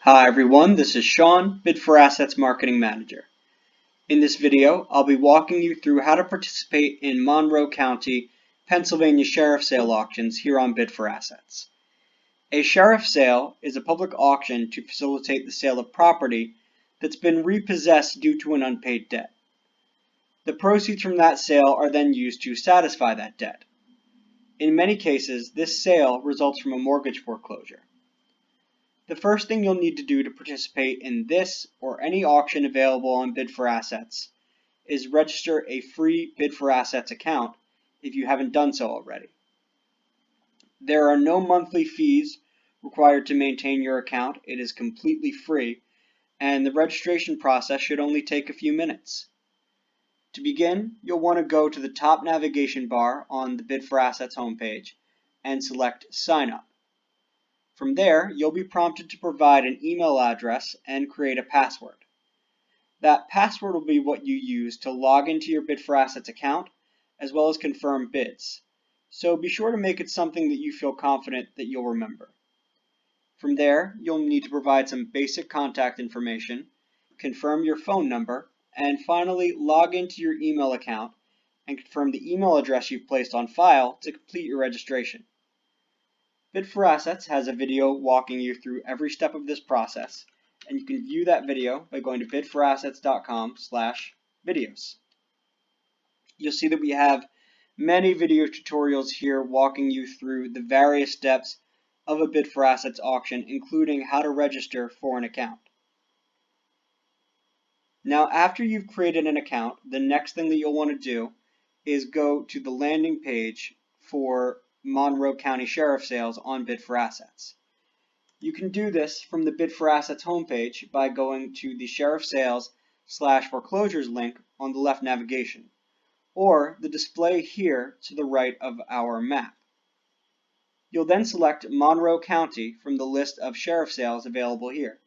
Hi everyone, this is Sean, Bid for Assets Marketing Manager. In this video, I'll be walking you through how to participate in Monroe County, Pennsylvania sheriff sale auctions here on Bid for Assets. A sheriff sale is a public auction to facilitate the sale of property that's been repossessed due to an unpaid debt. The proceeds from that sale are then used to satisfy that debt. In many cases, this sale results from a mortgage foreclosure. The first thing you'll need to do to participate in this or any auction available on Bid for Assets is register a free Bid for Assets account if you haven't done so already. There are no monthly fees required to maintain your account. It is completely free, and the registration process should only take a few minutes. To begin, you'll want to go to the top navigation bar on the Bid for Assets homepage and select Sign Up. From there, you'll be prompted to provide an email address and create a password. That password will be what you use to log into your Bid for Assets account, as well as confirm bids. So be sure to make it something that you feel confident that you'll remember. From there, you'll need to provide some basic contact information, confirm your phone number, and finally log into your email account and confirm the email address you've placed on file to complete your registration. Bid for Assets has a video walking you through every step of this process, and you can view that video by going to bidforassets.com/videos. You'll see that we have many video tutorials here walking you through the various steps of a Bid for Assets auction, including how to register for an account. Now, after you've created an account, the next thing that you'll want to do is go to the landing page for Monroe County sheriff sales on Bid for Assets. You can do this from the Bid for Assets homepage by going to the sheriff sales/foreclosures link on the left navigation, or the display here to the right of our map. You'll then select Monroe County from the list of sheriff sales available here.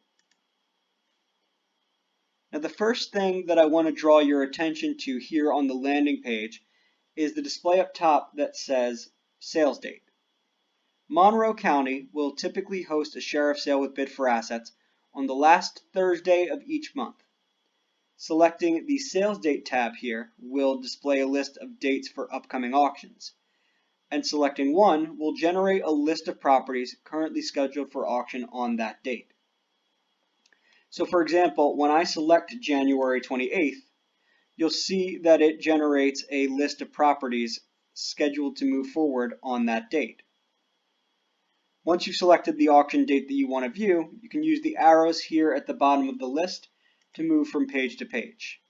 Now, the first thing that I want to draw your attention to here on the landing page is the display up top that says Sales Date. Monroe County will typically host a sheriff sale with Bid for Assets on the last Thursday of each month. Selecting the Sales Date tab here will display a list of dates for upcoming auctions, and selecting one will generate a list of properties currently scheduled for auction on that date. So for example, when I select January 28th, you'll see that it generates a list of properties scheduled to move forward on that date. Once you've selected the auction date that you want to view, you can use the arrows here at the bottom of the list to move from page to page.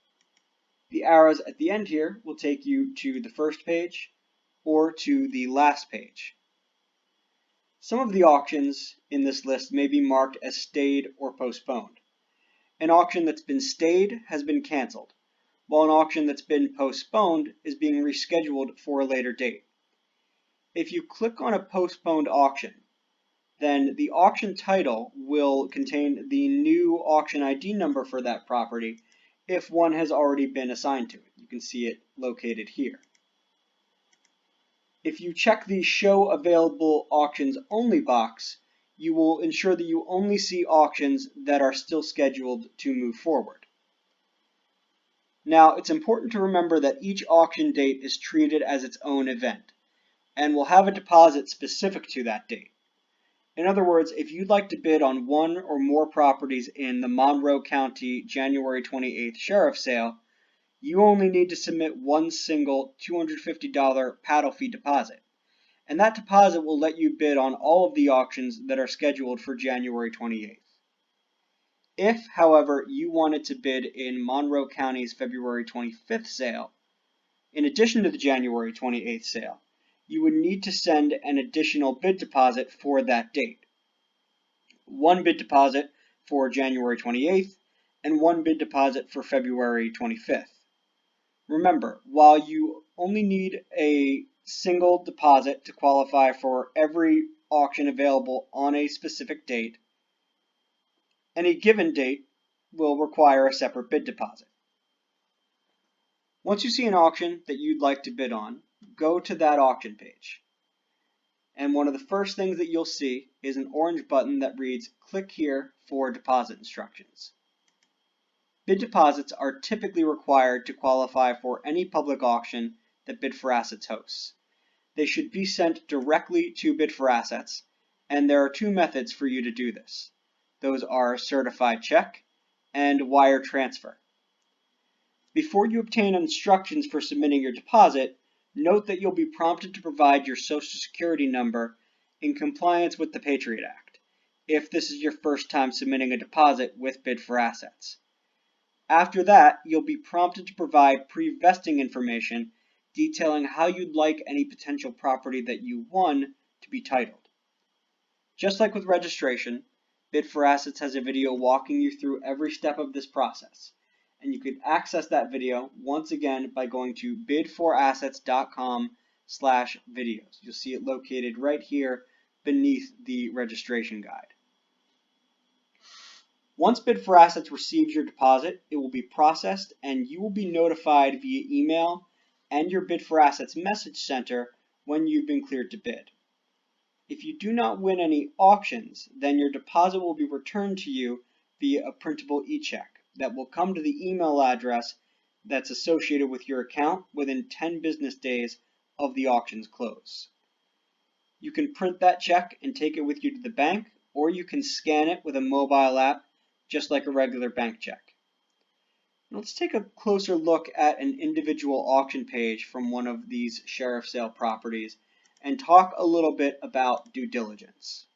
The arrows at the end here will take you to the first page or to the last page. Some of the auctions in this list may be marked as stayed or postponed. An auction that's been stayed has been canceled, while an auction that's been postponed is being rescheduled for a later date. If you click on a postponed auction, then the auction title will contain the new auction ID number for that property if one has already been assigned to it. You can see it located here. If you check the Show Available Auctions Only box, you will ensure that you only see auctions that are still scheduled to move forward. Now, it's important to remember that each auction date is treated as its own event and will have a deposit specific to that date. In other words, if you'd like to bid on one or more properties in the Monroe County January 28th sheriff sale, you only need to submit one single $250 paddle fee deposit, and that deposit will let you bid on all of the auctions that are scheduled for January 28th. If, however, you wanted to bid in Monroe County's February 25th sale, in addition to the January 28th sale, you would need to send an additional bid deposit for that date. One bid deposit for January 28th and one bid deposit for February 25th. Remember, while you only need a single deposit to qualify for every auction available on a specific date, any given date will require a separate bid deposit. Once you see an auction that you'd like to bid on, go to that auction page. and one of the first things that you'll see is an orange button that reads "Click here for deposit instructions." Bid deposits are typically required to qualify for any public auction that Bid4Assets hosts. They should be sent directly to Bid4Assets, and there are two methods for you to do this. Those are certified check and wire transfer. Before you obtain instructions for submitting your deposit, note that you'll be prompted to provide your Social Security number in compliance with the Patriot Act, if this is your first time submitting a deposit with Bid4Assets. After that, you'll be prompted to provide pre-vesting information detailing how you'd like any potential property that you won to be titled. Just like with registration, Bid4Assets has a video walking you through every step of this process, and you can access that video once again by going to bid4assets.com/videos. You'll see it located right here beneath the registration guide. Once Bid4Assets receives your deposit, it will be processed and you will be notified via email and your Bid4Assets message center when you've been cleared to bid. If you do not win any auctions, then your deposit will be returned to you via a printable e-check that will come to the email address that's associated with your account within 10 business days of the auction's close. You can print that check and take it with you to the bank, or you can scan it with a mobile app just like a regular bank check. Now let's take a closer look at an individual auction page from one of these sheriff sale properties and talk a little bit about due diligence.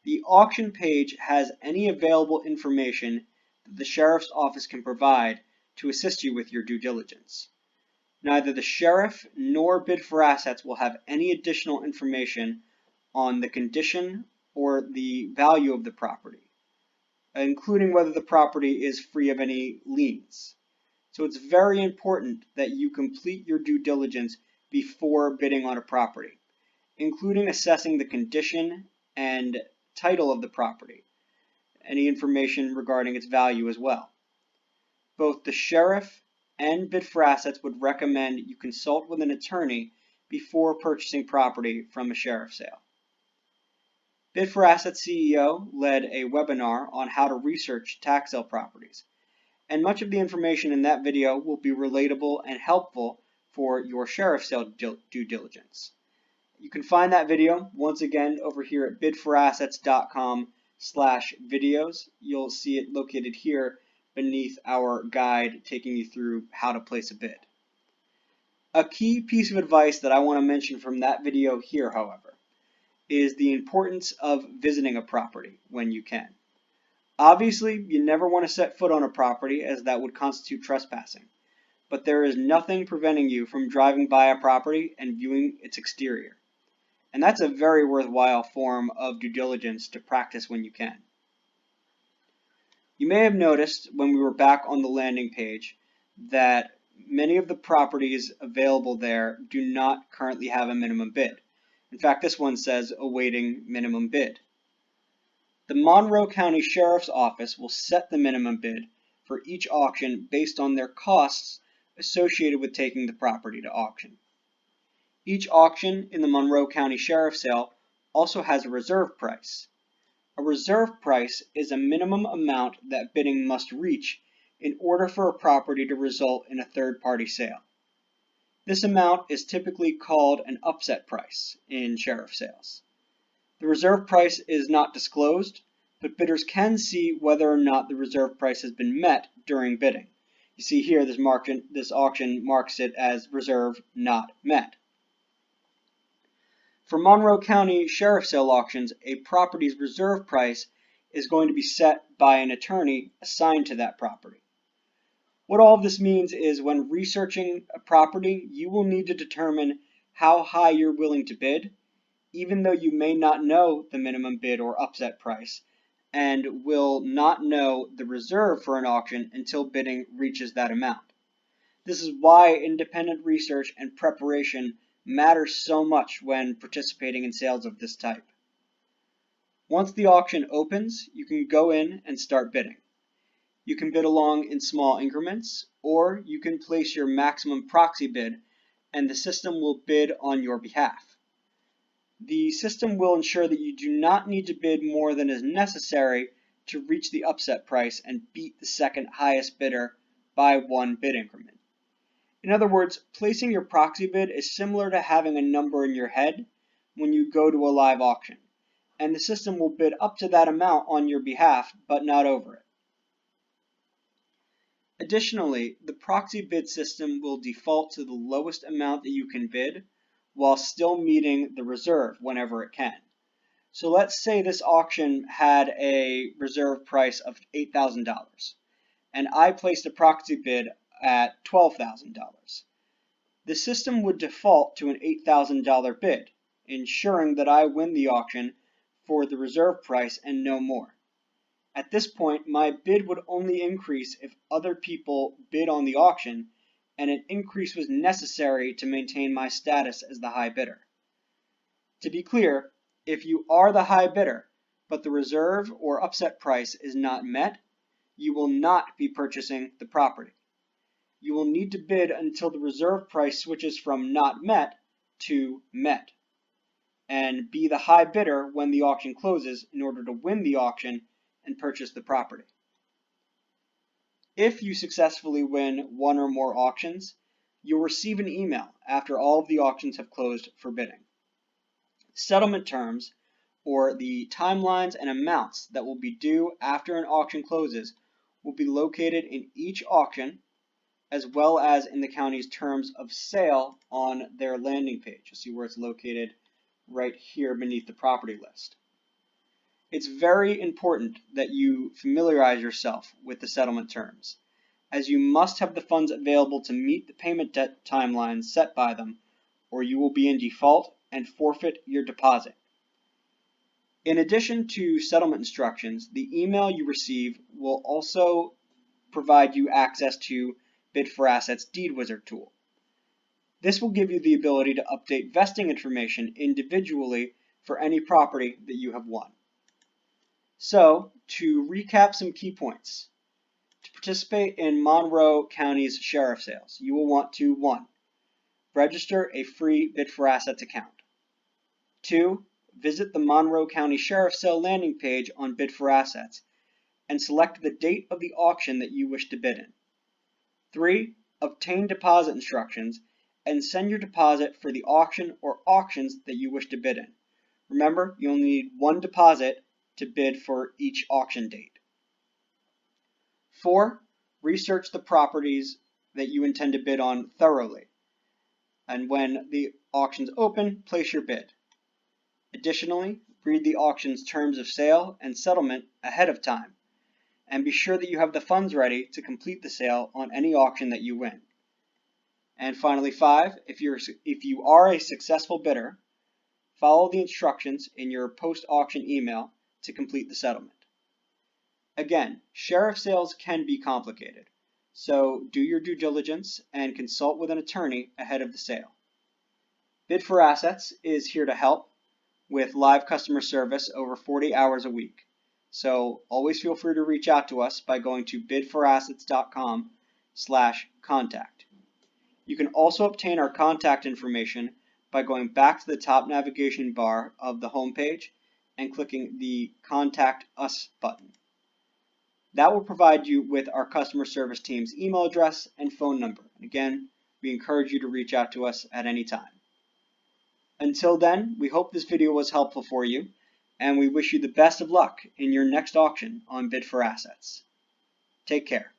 The auction page has any available information that the sheriff's office can provide to assist you with your due diligence. Neither the sheriff nor Bid4Assets will have any additional information on the condition or the value of the property, including whether the property is free of any liens. So it's very important that you complete your due diligence before bidding on a property, including assessing the condition and title of the property, any information regarding its value as well. Both the sheriff and Bid4Assets would recommend you consult with an attorney before purchasing property from a sheriff sale. Bid4Assets CEO led a webinar on how to research tax sale properties, and much of the information in that video will be relatable and helpful for your sheriff sale due diligence. You can find that video once again over here at bid4assets.com/videos. You'll see it located here beneath our guide taking you through how to place a bid. A key piece of advice that I want to mention from that video here, however, is the importance of visiting a property when you can. Obviously, you never want to set foot on a property, as that would constitute trespassing, but there is nothing preventing you from driving by a property and viewing its exterior. And that's a very worthwhile form of due diligence to practice when you can. You may have noticed when we were back on the landing page that many of the properties available there do not currently have a minimum bid. In fact, this one says awaiting minimum bid. The Monroe County Sheriff's Office will set the minimum bid for each auction based on their costs associated with taking the property to auction. Each auction in the Monroe County Sheriff's Sale also has a reserve price. A reserve price is a minimum amount that bidding must reach in order for a property to result in a third-party sale. This amount is typically called an upset price in sheriff sales. The reserve price is not disclosed, but bidders can see whether or not the reserve price has been met during bidding. You see here this auction marks it as reserve not met. For Monroe County Sheriff Sale auctions, a property's reserve price is going to be set by an attorney assigned to that property. What all of this means is when researching a property, you will need to determine how high you're willing to bid, even though you may not know the minimum bid or upset price, and will not know the reserve for an auction until bidding reaches that amount. This is why independent research and preparation matters so much when participating in sales of this type. Once the auction opens, you can go in and start bidding. You can bid along in small increments, or you can place your maximum proxy bid and the system will bid on your behalf. The system will ensure that you do not need to bid more than is necessary to reach the upset price and beat the second highest bidder by one bid increment. In other words, placing your proxy bid is similar to having a number in your head when you go to a live auction, and the system will bid up to that amount on your behalf, but not over it. Additionally, the proxy bid system will default to the lowest amount that you can bid while still meeting the reserve whenever it can. So let's say this auction had a reserve price of $8,000 and I placed a proxy bid at $12,000. The system would default to an $8,000 bid, ensuring that I win the auction for the reserve price and no more. At this point, my bid would only increase if other people bid on the auction, and an increase was necessary to maintain my status as the high bidder. To be clear, if you are the high bidder, but the reserve or upset price is not met, you will not be purchasing the property. You will need to bid until the reserve price switches from not met to met, and be the high bidder when the auction closes in order to win the auction and purchase the property. If you successfully win one or more auctions, you'll receive an email after all of the auctions have closed for bidding. Settlement terms, or the timelines and amounts that will be due after an auction closes, will be located in each auction, as well as in the county's terms of sale on their landing page. You'll see where it's located right here beneath the property list. It's very important that you familiarize yourself with the settlement terms, as you must have the funds available to meet the payment debt timelines set by them, or you will be in default and forfeit your deposit. In addition to settlement instructions, the email you receive will also provide you access to Bid for Assets Deed Wizard tool. This will give you the ability to update vesting information individually for any property that you have won. So, to recap some key points. To participate in Monroe County's sheriff sales, you will want to 1. Register a free Bid for Assets account. 2. Visit the Monroe County Sheriff Sale landing page on Bid for Assets and select the date of the auction that you wish to bid in. 3. Obtain deposit instructions and send your deposit for the auction or auctions that you wish to bid in. Remember, you only need one deposit to bid for each auction date. 4. Research the properties that you intend to bid on thoroughly, and when the auctions open, place your bid. Additionally, read the auction's terms of sale and settlement ahead of time, and be sure that you have the funds ready to complete the sale on any auction that you win. And finally, 5, if you are a successful bidder, follow the instructions in your post-auction email to complete the settlement. Again, sheriff sales can be complicated, so do your due diligence and consult with an attorney ahead of the sale. Bid for Assets is here to help with live customer service over 40 hours a week. So always feel free to reach out to us by going to bidforassets.com/contact. You can also obtain our contact information by going back to the top navigation bar of the homepage and clicking the Contact Us button. That will provide you with our customer service team's email address and phone number. And again, we encourage you to reach out to us at any time. Until then, we hope this video was helpful for you, and we wish you the best of luck in your next auction on Bid for Assets. Take care.